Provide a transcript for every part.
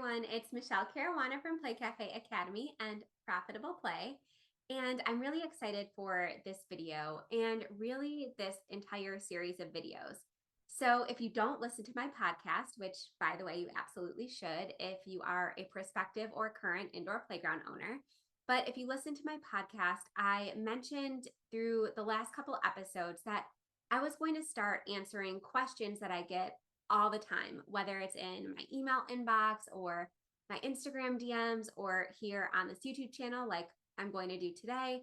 everyone, it's Michelle Caruana from Play Cafe Academy and Profitable Play. And I'm really excited for this video and really this entire series of videos. So if you don't listen to my podcast, which by the way, you absolutely should if you are a prospective or current indoor playground owner, but if you listen to my podcast, I mentioned through the last couple episodes that I was going to start answering questions that I get all the time, whether it's in my email inbox or my Instagram DMs or here on this YouTube channel, like I'm going to do today.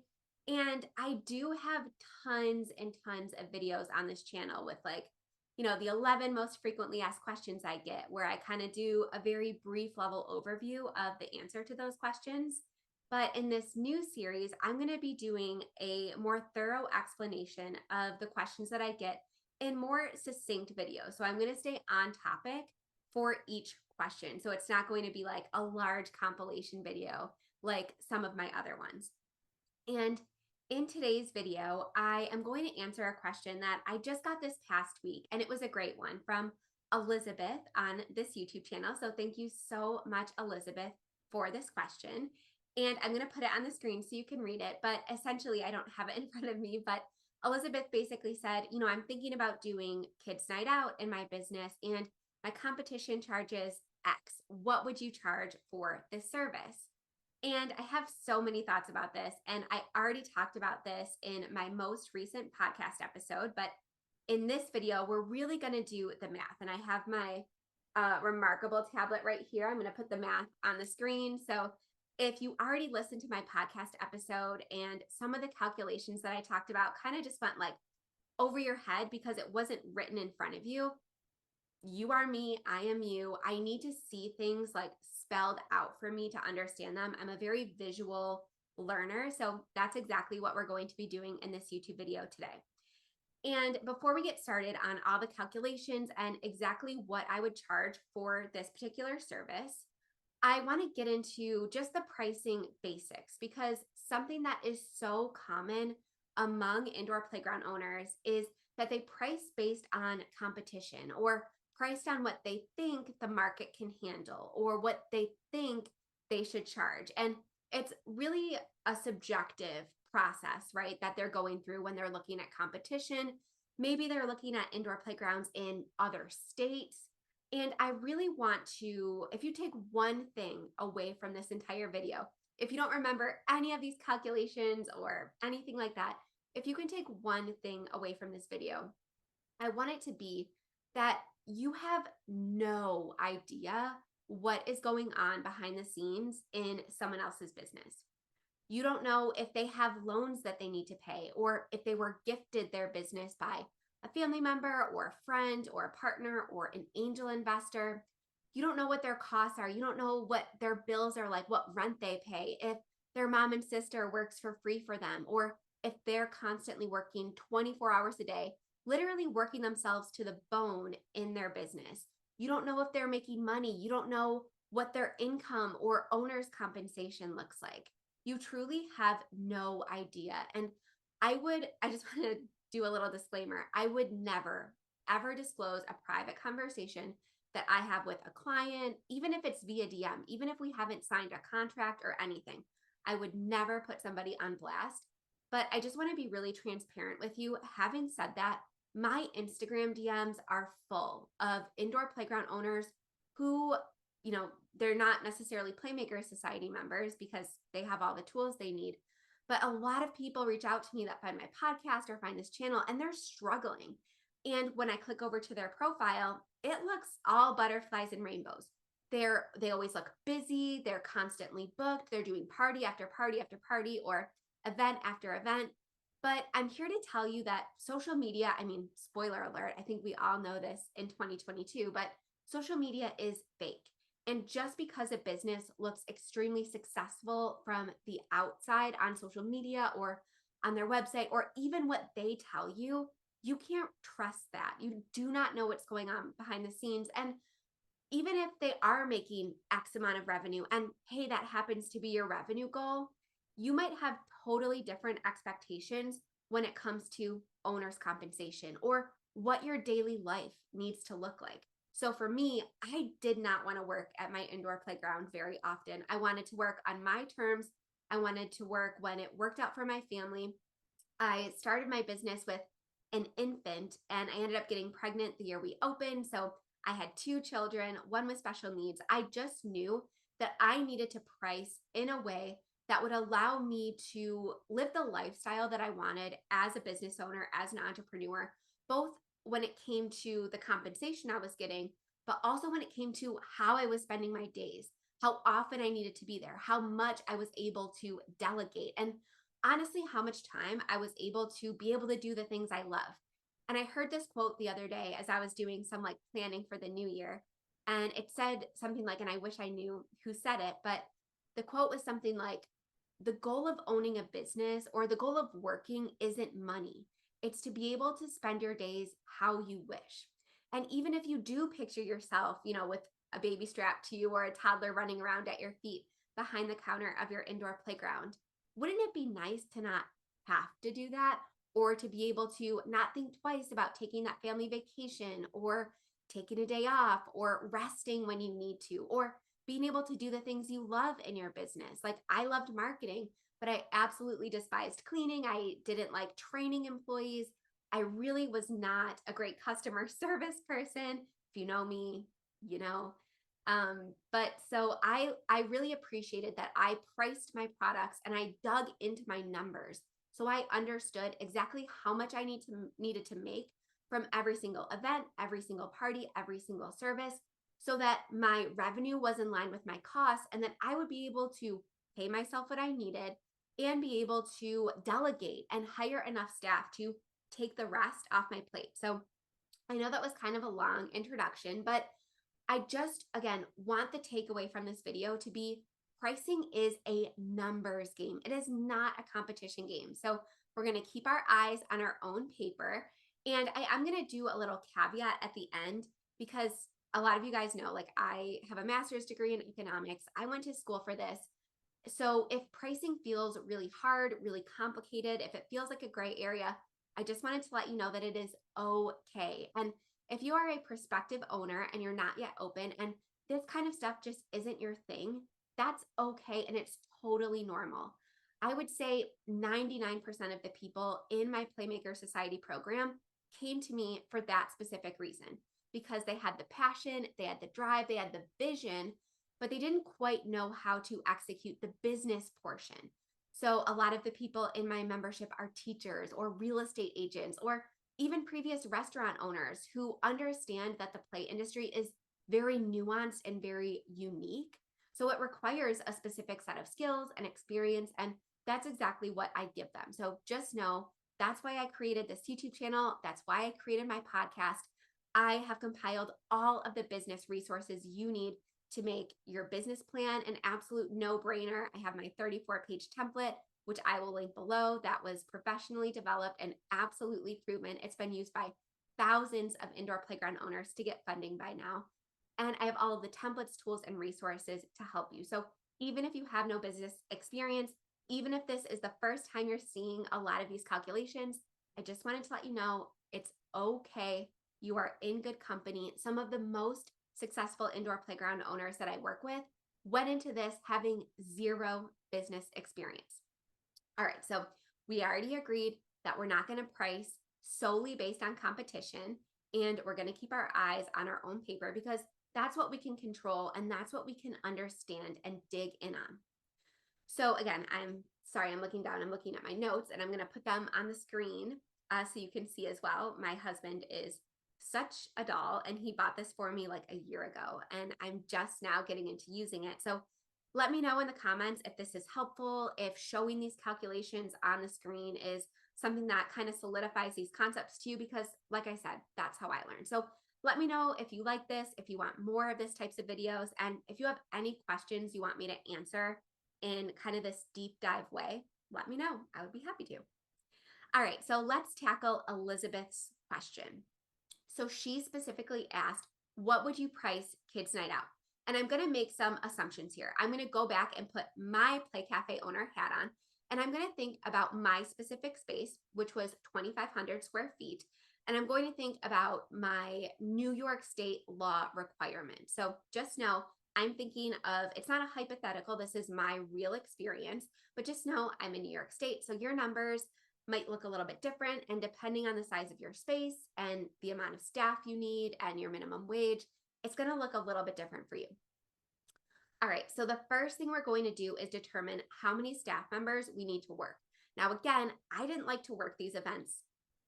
And I do have tons and tons of videos on this channel with the 11 most frequently asked questions I get, where I kind of do a very brief level overview of the answer to those questions. But in this new series, I'm going to be doing a more thorough explanation of the questions that I get in more succinct videos. So I'm going to stay on topic for each question. So it's not going to be like a large compilation video like some of my other ones. And in today's video, I am going to answer a question that I just got this past week, and it was a great one from Elizabeth on this YouTube channel. So thank you so much, Elizabeth, for this question. And I'm going to put it on the screen so you can read it, but essentially I don't have it in front of me, but Elizabeth basically said, I'm thinking about doing kids' night out in my business and my competition charges X. What would you charge for this service? And I have so many thoughts about this, and I already talked about this in my most recent podcast episode, but in this video, we're really going to do the math. And I have my remarkable tablet right here. I'm going to put the math on the screen. So if you already listened to my podcast episode and some of the calculations that I talked about kind of just went like over your head because it wasn't written in front of you, you are me, I am you. I need to see things like spelled out for me to understand them. I'm a very visual learner. So that's exactly what we're going to be doing in this YouTube video today. And before we get started on all the calculations and exactly what I would charge for this particular service, I want to get into just the pricing basics, because something that is so common among indoor playground owners is that they price based on competition or priced on what they think the market can handle or what they think they should charge. And it's really a subjective process, right, that they're going through when they're looking at competition. Maybe they're looking at indoor playgrounds in other states. And I really want to, if you take one thing away from this entire video, if you don't remember any of these calculations or anything like that, if you can take one thing away from this video, I want it to be that you have no idea what is going on behind the scenes in someone else's business. You don't know if they have loans that they need to pay, or if they were gifted their business by a family member or a friend or a partner or an angel investor. You don't know what their costs are. You don't know what their bills are like, what rent they pay, if their mom and sister works for free for them, or if they're constantly working 24 hours a day, literally working themselves to the bone in their business. You don't know if they're making money. You don't know what their income or owner's compensation looks like. You truly have no idea. And I just want to do a little disclaimer. I would never, ever disclose a private conversation that I have with a client, even if it's via DM, even if we haven't signed a contract or anything. I would never put somebody on blast. But I just want to be really transparent with you. Having said that, my Instagram DMs are full of indoor playground owners who, they're not necessarily Playmaker Society members because they have all the tools they need. But a lot of people reach out to me that find my podcast or find this channel and they're struggling. And when I click over to their profile, it looks all butterflies and rainbows. They always look busy. They're constantly booked. They're doing party after party after party or event after event. But I'm here to tell you that social media, spoiler alert, I think we all know this in 2022, but social media is fake. And just because a business looks extremely successful from the outside on social media or on their website, or even what they tell you, you can't trust that. You do not know what's going on behind the scenes. And even if they are making X amount of revenue, and hey, that happens to be your revenue goal, you might have totally different expectations when it comes to owner's compensation or what your daily life needs to look like. So for me, I did not want to work at my indoor playground very often. I wanted to work on my terms. I wanted to work when it worked out for my family. I started my business with an infant and I ended up getting pregnant the year we opened. So I had two children, one with special needs. I just knew that I needed to price in a way that would allow me to live the lifestyle that I wanted as a business owner, as an entrepreneur, both when it came to the compensation I was getting, but also when it came to how I was spending my days, how often I needed to be there, how much I was able to delegate. And honestly, how much time I was able to be able to do the things I love. And I heard this quote the other day as I was doing some like planning for the new year. And it said something like, and I wish I knew who said it, but the quote was something like, the goal of owning a business or the goal of working isn't money. It's to be able to spend your days how you wish. And even if you do picture yourself, with a baby strapped to you or a toddler running around at your feet behind the counter of your indoor playground, wouldn't it be nice to not have to do that, or to be able to not think twice about taking that family vacation or taking a day off or resting when you need to, or being able to do the things you love in your business? Like, I loved marketing, but I absolutely despised cleaning. I didn't like training employees. I really was not a great customer service person. If you know me, you know. But so I really appreciated that I priced my products and I dug into my numbers. So I understood exactly how much I needed to make from every single event, every single party, every single service, so that my revenue was in line with my costs and that I would be able to pay myself what I needed and be able to delegate and hire enough staff to take the rest off my plate. So I know that was kind of a long introduction, but I just, again, want the takeaway from this video to be pricing is a numbers game. It is not a competition game. So we're going to keep our eyes on our own paper. And I'm going to do a little caveat at the end because a lot of you guys know, like, I have a master's degree in economics. I went to school for this. So if pricing feels really hard, really complicated, if it feels like a gray area, I just wanted to let you know that it is okay. And if you are a prospective owner and you're not yet open and this kind of stuff just isn't your thing, that's okay and it's totally normal. I would say 99% of the people in my Playmaker Society program came to me for that specific reason because they had the passion, they had the drive, they had the vision, but they didn't quite know how to execute the business portion. So a lot of the people in my membership are teachers or real estate agents or even previous restaurant owners who understand that the play industry is very nuanced and very unique. So it requires a specific set of skills and experience, and that's exactly what I give them. So just know that's why I created this YouTube channel. That's why I created my podcast. I have compiled all of the business resources you need to make your business plan an absolute no-brainer. I have my 34-page template, which I will link below, that was professionally developed and absolutely proven. It's been used by thousands of indoor playground owners to get funding by now. And I have all of the templates, tools, and resources to help you. So even if you have no business experience, even if this is the first time you're seeing a lot of these calculations, I just wanted to let you know it's okay. You are in good company. Some of the most successful indoor playground owners that I work with went into this having zero business experience. All right, so we already agreed that we're not going to price solely based on competition, and we're going to keep our eyes on our own paper because that's what we can control and that's what we can understand and dig in on. So again, I'm sorry, I'm looking down, I'm looking at my notes and I'm going to put them on the screen so you can see as well. My husband is such a doll and he bought this for me like a year ago and I'm just now getting into using it. So let me know in the comments if this is helpful, if showing these calculations on the screen is something that kind of solidifies these concepts to you, because like I said, that's how I learn. So let me know if you like this, if you want more of this types of videos, and if you have any questions you want me to answer in kind of this deep dive way, let me know. I would be happy to. All right, so let's tackle Elizabeth's question. So she specifically asked, what would you price kids' night out? And I'm going to make some assumptions here. I'm going to go back and put my Play Cafe owner hat on, and I'm going to think about my specific space, which was 2,500 square feet. And I'm going to think about my New York State law requirement. So just know I'm thinking of, it's not a hypothetical, this is my real experience, but just know I'm in New York State. So your numbers might look a little bit different. And depending on the size of your space and the amount of staff you need and your minimum wage, it's going to look a little bit different for you. All right, so the first thing we're going to do is determine how many staff members we need to work. Now, again, I didn't like to work these events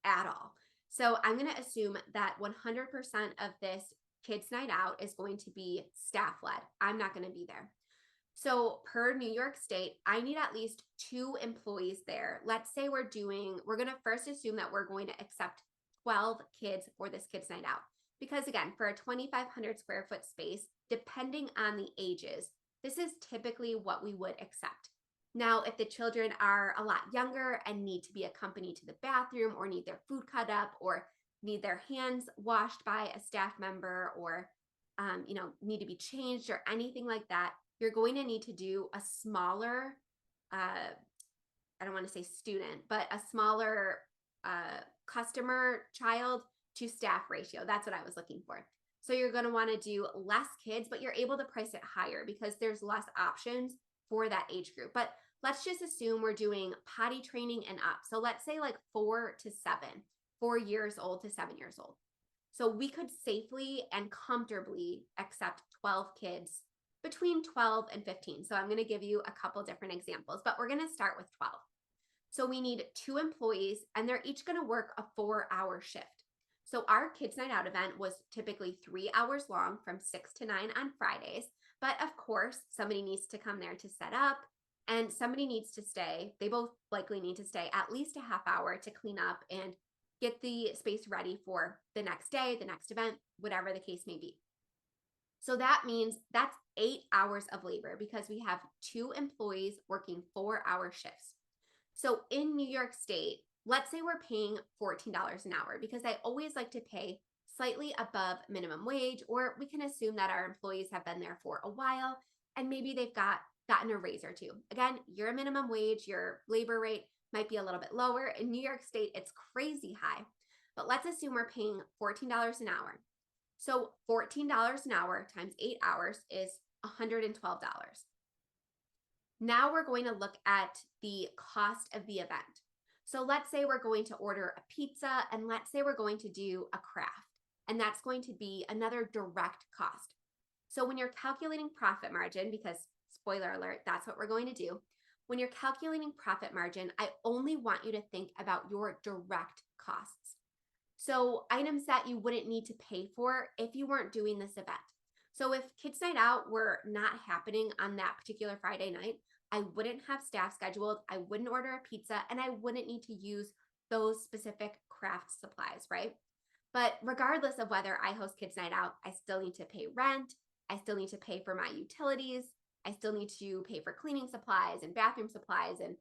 at all. So I'm going to assume that 100% of this kids' night out is going to be staff led. I'm not going to be there. So per New York State, I need at least 2 employees there. Let's say we're going to first assume that we're going to accept 12 kids for this kids' night out. Because again, for a 2,500 square foot space, depending on the ages, this is typically what we would accept. Now, if the children are a lot younger and need to be accompanied to the bathroom or need their food cut up or need their hands washed by a staff member or need to be changed or anything like that, you're going to need to do a smaller, I don't want to say student, but a smaller customer child to staff ratio. That's what I was looking for. So you're going to want to do less kids, but you're able to price it higher because there's less options for that age group. But let's just assume we're doing potty training and up. So let's say like 4 to 7, 4 years old to 7 years old. So we could safely and comfortably accept 12 kids between 12 and 15. So I'm going to give you a couple different examples, but we're going to start with 12. So we need 2 employees and they're each going to work a 4-hour shift. So our kids night out event was typically 3 hours long from 6 to 9 on Fridays. But of course, somebody needs to come there to set up and somebody needs to stay. They both likely need to stay at least a half hour to clean up and get the space ready for the next day, the next event, whatever the case may be. So that means that's 8 hours of labor because we have 2 employees working 4-hour shifts. So in New York State, let's say we're paying $14 an hour because I always like to pay slightly above minimum wage, or we can assume that our employees have been there for a while and maybe they've gotten a raise or two. Again, your minimum wage, your labor rate might be a little bit lower. In New York State, it's crazy high, but let's assume we're paying $14 an hour. So $14 an hour times 8 hours is $112. Now we're going to look at the cost of the event. So let's say we're going to order a pizza and let's say we're going to do a craft, and that's going to be another direct cost. So when you're calculating profit margin, because spoiler alert, that's what we're going to do. When you're calculating profit margin, I only want you to think about your direct costs. So items that you wouldn't need to pay for if you weren't doing this event. So if Kids Night Out were not happening on that particular Friday night, I wouldn't have staff scheduled, I wouldn't order a pizza, and I wouldn't need to use those specific craft supplies, right? But regardless of whether I host Kids Night Out, I still need to pay rent, I still need to pay for my utilities, I still need to pay for cleaning supplies and bathroom supplies and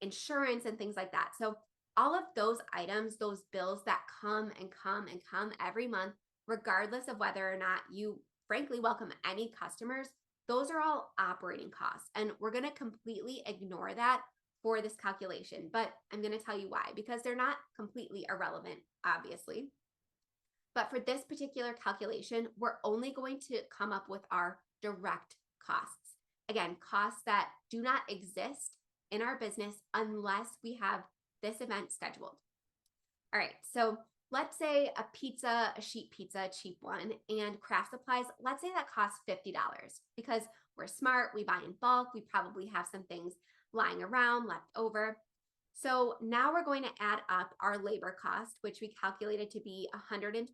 insurance and things like that. So all of those items, those bills that come and come and come every month, regardless of whether or not you frankly welcome any customers, those are all operating costs. And we're going to completely ignore that for this calculation. But I'm going to tell you why, because they're not completely irrelevant, obviously. But for this particular calculation, we're only going to come up with our direct costs. Again, costs that do not exist in our business unless we have this event scheduled. All right, so let's say a pizza, a sheet pizza, a cheap one, and craft supplies, let's say that costs $50 because we're smart, we buy in bulk, we probably have some things lying around left over. So now we're going to add up our labor cost, which we calculated to be $112,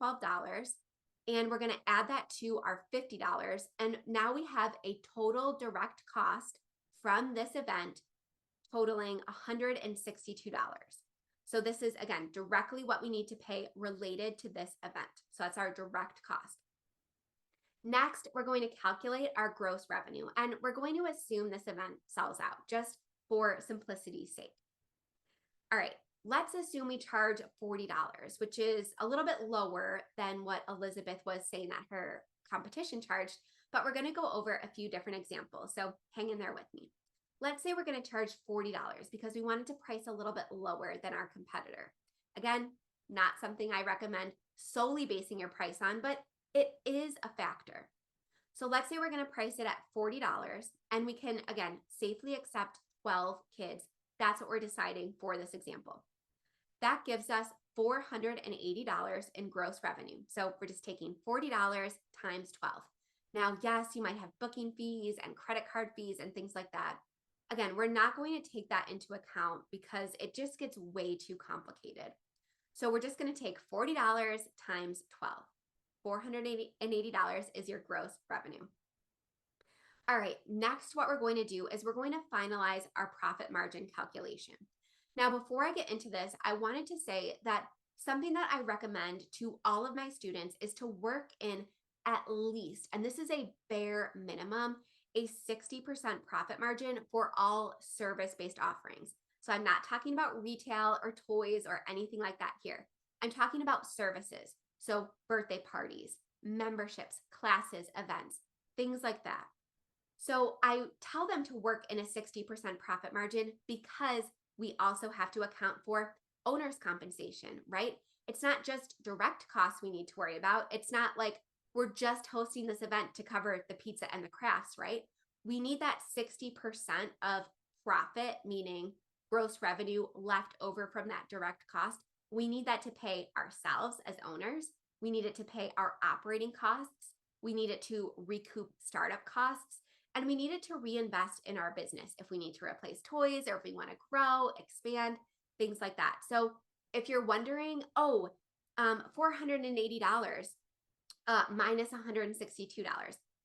and we're going to add that to our $50. And now we have a total direct cost from this event totaling $162. So this is, again, directly what we need to pay related to this event. So that's our direct cost. Next, we're going to calculate our gross revenue, and we're going to assume this event sells out just for simplicity's sake. All right, let's assume we charge $40, which is a little bit lower than what Elizabeth was saying that her competition charged, but we're going to go over a few different examples. So hang in there with me. Let's say we're going to charge $40 because we wanted to price a little bit lower than our competitor. Again, not something I recommend solely basing your price on, but it is a factor. So let's say we're going to price it at $40 and we can, again, safely accept 12 kids. That's what we're deciding for this example. That gives us $480 in gross revenue. So we're just taking $40 times 12. Now, yes, you might have booking fees and credit card fees and things like that. Again, we're not going to take that into account because it just gets way too complicated. So we're just going to take $40 times 12. $480 is your gross revenue. All right, next what we're going to do is we're going to finalize our profit margin calculation. Now, before I get into this, I wanted to say that something that I recommend to all of my students is to work in at least, and this is a bare minimum, a 60% profit margin for all service-based offerings. So I'm not talking about retail or toys or anything like that here. I'm talking about services. So birthday parties, memberships, classes, events, things like that. So I tell them to work in a 60% profit margin because we also have to account for owner's compensation, right? It's not just direct costs we need to worry about. It's not like we're just hosting this event to cover the pizza and the crafts, right? We need that 60% of profit, meaning gross revenue left over from that direct cost. We need that to pay ourselves as owners. We need it to pay our operating costs. We need it to recoup startup costs. And we need it to reinvest in our business if we need to replace toys or if we want to grow, expand, things like that. So if you're wondering, $480 minus $162,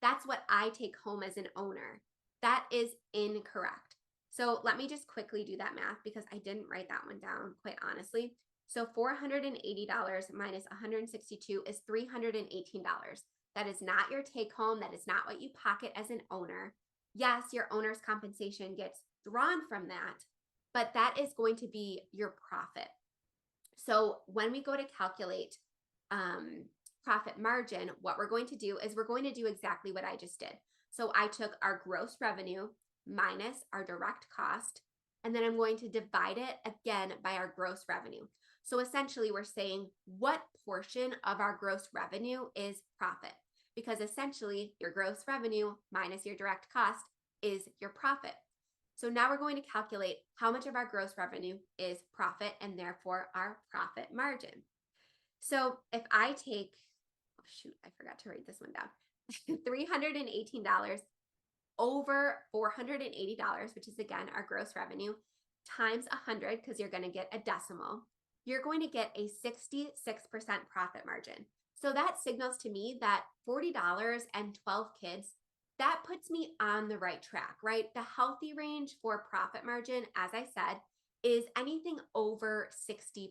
that's what I take home as an owner. That is incorrect. So let me just quickly do that math because I didn't write that one down, quite honestly. So $480 minus 162 is $318. That is not your take home. That is not what you pocket as an owner. Yes, your owner's compensation gets drawn from that, but that is going to be your profit. So when we go to calculate profit margin, what we're going to do is we're going to do exactly what I just did. So I took our gross revenue minus our direct cost, and then I'm going to divide it again by our gross revenue. So essentially we're saying what portion of our gross revenue is profit, because essentially your gross revenue minus your direct cost is your profit. So now we're going to calculate how much of our gross revenue is profit and therefore our profit margin. So if I take, I forgot to write this one down, $318 over $480, which is again our gross revenue, times 100, because you're going to get a decimal, you're going to get a 66% profit margin. So that signals to me that $40 and 12 kids, that puts me on the right track, right? The healthy range for profit margin, as I said, is anything over 60%.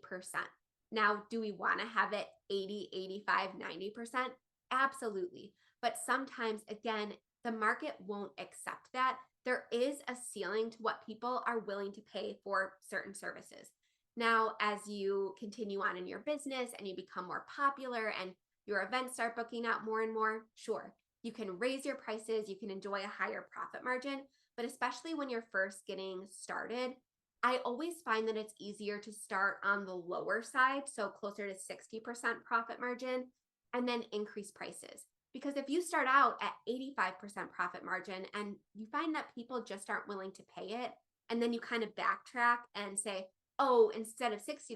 Now, do we want to have it 80, 85, 90%? Absolutely. But sometimes, again, the market won't accept that. There is a ceiling to what people are willing to pay for certain services. Now, as you continue on in your business and you become more popular and your events start booking out more and more, sure, you can raise your prices, you can enjoy a higher profit margin, but especially when you're first getting started, I always find that it's easier to start on the lower side, so closer to 60% profit margin, and then increase prices. Because if you start out at 85% profit margin and you find that people just aren't willing to pay it, and then you kind of backtrack and say, oh, instead of $60,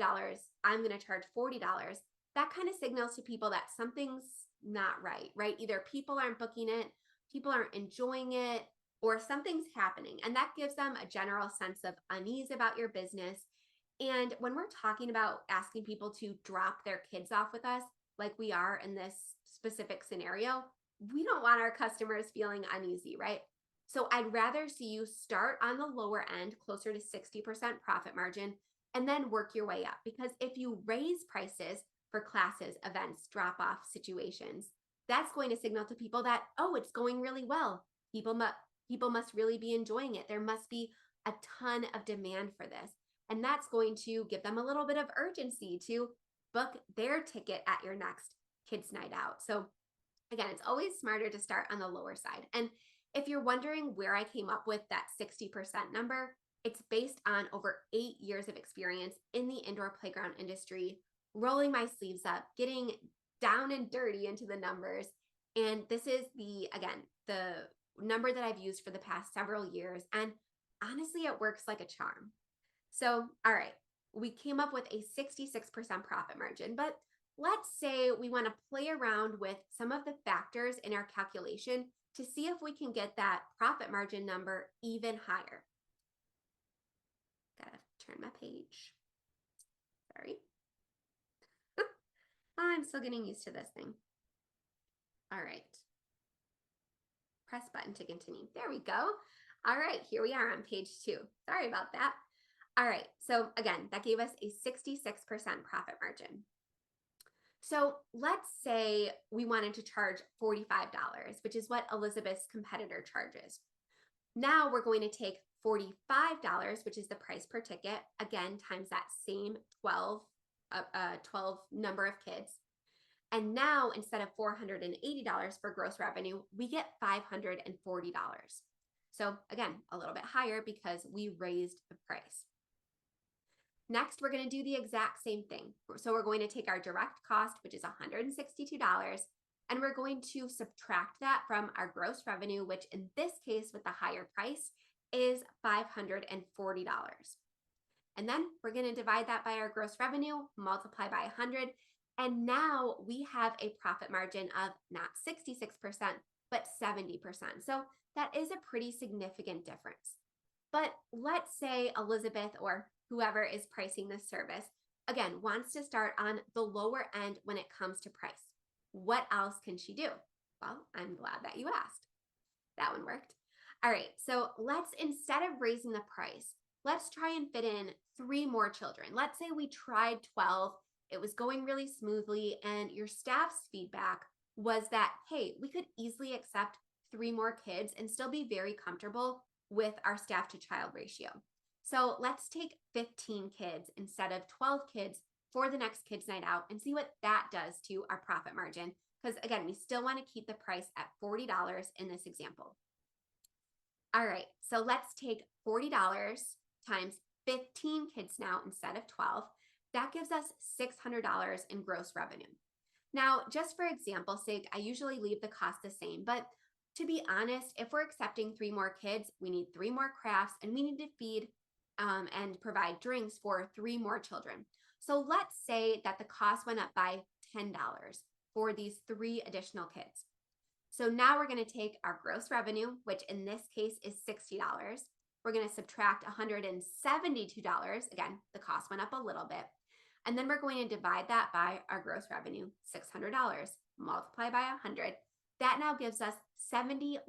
I'm going to charge $40, that kind of signals to people that something's not right, right? Either people aren't booking it, people aren't enjoying it, or something's happening. And that gives them a general sense of unease about your business. And when we're talking about asking people to drop their kids off with us, like we are in this specific scenario, we don't want our customers feeling uneasy, right? So I'd rather see you start on the lower end, closer to 60% profit margin, and then work your way up. Because if you raise prices for classes, events, drop-off situations, that's going to signal to people that, oh, it's going really well. People must really be enjoying it. There must be a ton of demand for this. And that's going to give them a little bit of urgency to book their ticket at your next kids' night out. So again, it's always smarter to start on the lower side. And if you're wondering where I came up with that 60% number, it's based on over 8 years of experience in the indoor playground industry, rolling my sleeves up, getting down and dirty into the numbers. And this is again, the number that I've used for the past several years. And honestly, it works like a charm. So, all right, we came up with a 66% profit margin, but let's say we want to play around with some of the factors in our calculation to see if we can get that profit margin number even higher. Gotta turn my page. Sorry. I'm still getting used to this thing. All right. Press button to continue. There we go. All right, here we are on page 2. Sorry about that. All right, so again, that gave us a 66% profit margin. So let's say we wanted to charge $45, which is what Elizabeth's competitor charges. Now we're going to take $45, which is the price per ticket, again, times that same 12 number of kids. And now instead of $480 for gross revenue, we get $540. So again, a little bit higher because we raised the price. Next, we're going to do the exact same thing. So we're going to take our direct cost, which is $162, and we're going to subtract that from our gross revenue, which in this case with the higher price is $540. And then we're going to divide that by our gross revenue, multiply by 100, and now we have a profit margin of not 66%, but 70%. So that is a pretty significant difference. But let's say Elizabeth or whoever is pricing this service, again, wants to start on the lower end when it comes to price. What else can she do? Well, I'm glad that you asked. That one worked. All right, so let's, instead of raising the price, let's try and fit in 3 more children. Let's say we tried 12, it was going really smoothly, and your staff's feedback was that, hey, we could easily accept 3 more kids and still be very comfortable with our staff to child ratio. So let's take 15 kids instead of 12 kids for the next kids night out and see what that does to our profit margin. Because again, we still want to keep the price at $40 in this example. All right, so let's take $40 times 15 kids now instead of 12. That gives us $600 in gross revenue. Now, just for example's sake, I usually leave the cost the same, but to be honest, if we're accepting 3 more kids, we need 3 more crafts and we need to feed and provide drinks for 3 more children. So let's say that the cost went up by $10 for these 3 additional kids. So now we're going to take our gross revenue, which in this case is $60. We're going to subtract $172. Again, the cost went up a little bit. And then we're going to divide that by our gross revenue, $600, multiply by 100. That now gives us 71%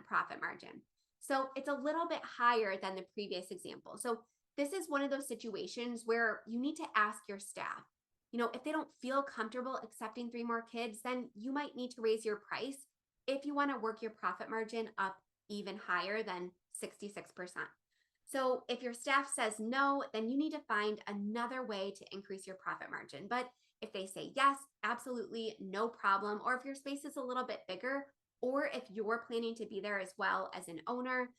profit margin. So it's a little bit higher than the previous example. So this is one of those situations where you need to ask your staff, if they don't feel comfortable accepting 3 more kids, then you might need to raise your price if you want to work your profit margin up even higher than 66%. So if your staff says no, then you need to find another way to increase your profit margin. But if they say yes, absolutely no problem, or if your space is a little bit bigger, or if you're planning to be there as well as an owner,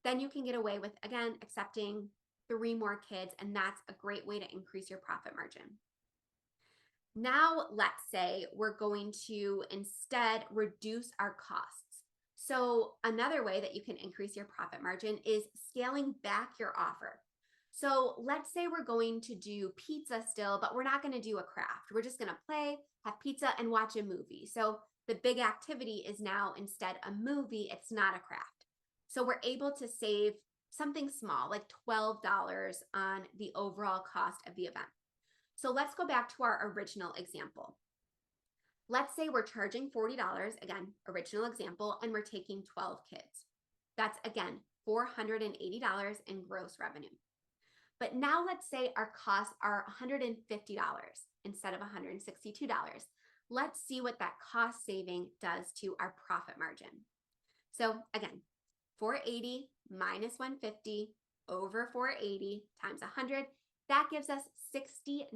then you can get away with, again, accepting 3 more kids, and that's a great way to increase your profit margin. Now, let's say we're going to instead reduce our costs. So another way that you can increase your profit margin is scaling back your offer. So let's say we're going to do pizza still, but we're not going to do a craft. We're just going to play, have pizza, and watch a movie. So the big activity is now instead a movie, it's not a craft. So we're able to save something small, like $12 on the overall cost of the event. So let's go back to our original example. Let's say we're charging $40, again, original example, and we're taking 12 kids. That's, again, $480 in gross revenue. But now let's say our costs are $150 instead of $162. Let's see what that cost saving does to our profit margin. So again, 480 minus 150 over 480 times 100, that gives us 69%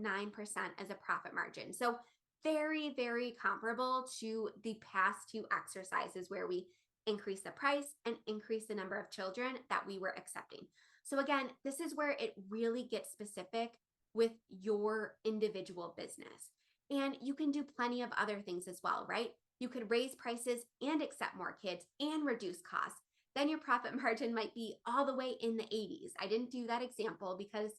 as a profit margin. So very, very comparable to the past 2 exercises where we increase the price and increase the number of children that we were accepting. So again, this is where it really gets specific with your individual business. And you can do plenty of other things as well, right? You could raise prices and accept more kids and reduce costs. Then your profit margin might be all the way in the 80s. I didn't do that example because,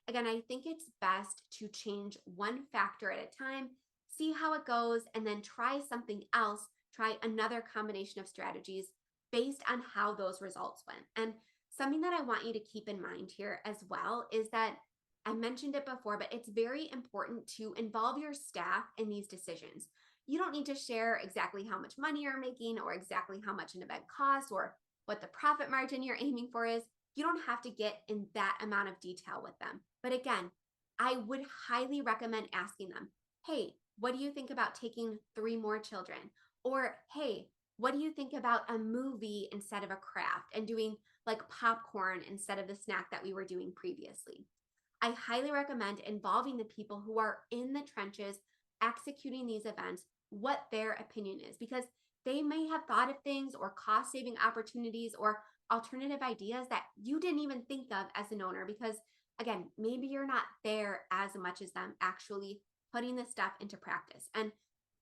again, I think it's best to change one factor at a time, see how it goes, and then try something else, try another combination of strategies based on how those results went. And something that I want you to keep in mind here as well is that I mentioned it before, but it's very important to involve your staff in these decisions. You don't need to share exactly how much money you're making or exactly how much an event costs or what the profit margin you're aiming for is. You don't have to get in that amount of detail with them. But again, I would highly recommend asking them, hey, what do you think about taking 3 more children? Or, hey, what do you think about a movie instead of a craft and doing like popcorn instead of the snack that we were doing previously? I highly recommend involving the people who are in the trenches executing these events, what their opinion is, because they may have thought of things or cost saving opportunities or alternative ideas that you didn't even think of as an owner. Because again, maybe you're not there as much as them actually putting this stuff into practice. And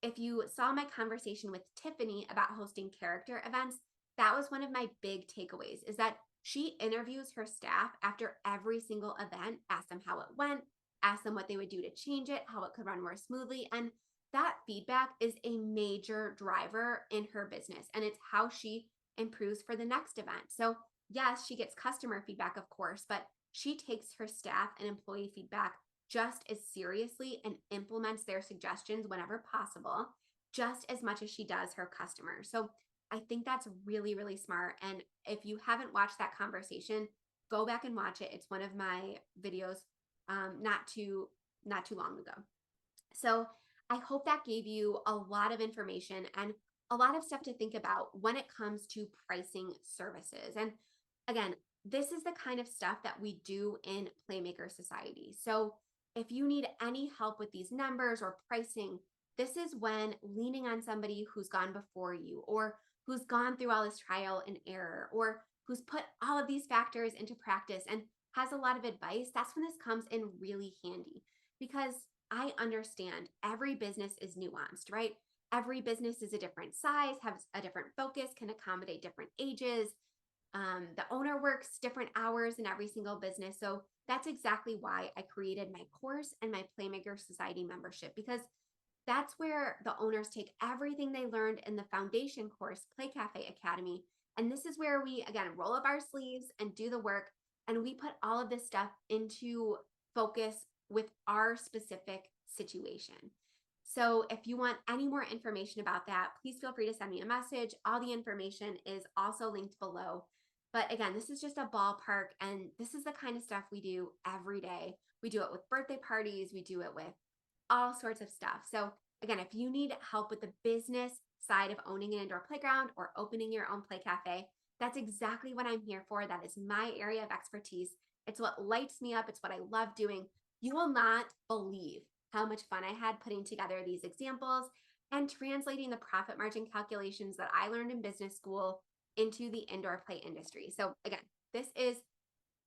if you saw my conversation with Tiffany about hosting character events, that was one of my big takeaways is that she interviews her staff after every single event, asks them how it went, asks them what they would do to change it, how it could run more smoothly. And that feedback is a major driver in her business. And it's how she improves for the next event. So, yes, she gets customer feedback, of course, but she takes her staff and employee feedback just as seriously and implements their suggestions whenever possible, just as much as she does her customers. So, I think that's really, really smart. And if you haven't watched that conversation, go back and watch it. It's one of my videos not too long ago. So I hope that gave you a lot of information and a lot of stuff to think about when it comes to pricing services. And again, this is the kind of stuff that we do in Playmaker Society. So if you need any help with these numbers or pricing, this is when leaning on somebody who's gone before you or who's gone through all this trial and error or who's put all of these factors into practice and has a lot of advice, that's when this comes in really handy because I understand every business is nuanced, right? Every business is a different size, has a different focus, can accommodate different ages. The owner works different hours in every single business. So that's exactly why I created my course and my Playmaker Society membership because that's where the owners take everything they learned in the foundation course, Play Cafe Academy. And this is where we, again, roll up our sleeves and do the work. And we put all of this stuff into focus with our specific situation. So if you want any more information about that, please feel free to send me a message. All the information is also linked below. But again, this is just a ballpark, and this is the kind of stuff we do every day. We do it with birthday parties, we do it with all sorts of stuff. So again, if you need help with the business side of owning an indoor playground or opening your own play cafe, that's exactly what I'm here for. That is my area of expertise. It's what lights me up. It's what I love doing. You will not believe how much fun I had putting together these examples and translating the profit margin calculations that I learned in business school into the indoor play industry. So again, this is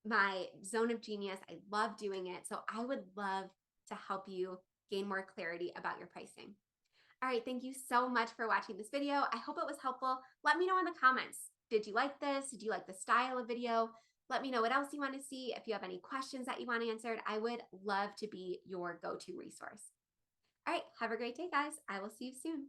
my zone of genius. I love doing it. So I would love to help you gain more clarity about your pricing. All right, thank you so much for watching this video. I hope it was helpful. Let me know in the comments. Did you like this? Did you like the style of video? Let me know what else you want to see. If you have any questions that you want answered, I would love to be your go-to resource. All right, have a great day, guys. I will see you soon.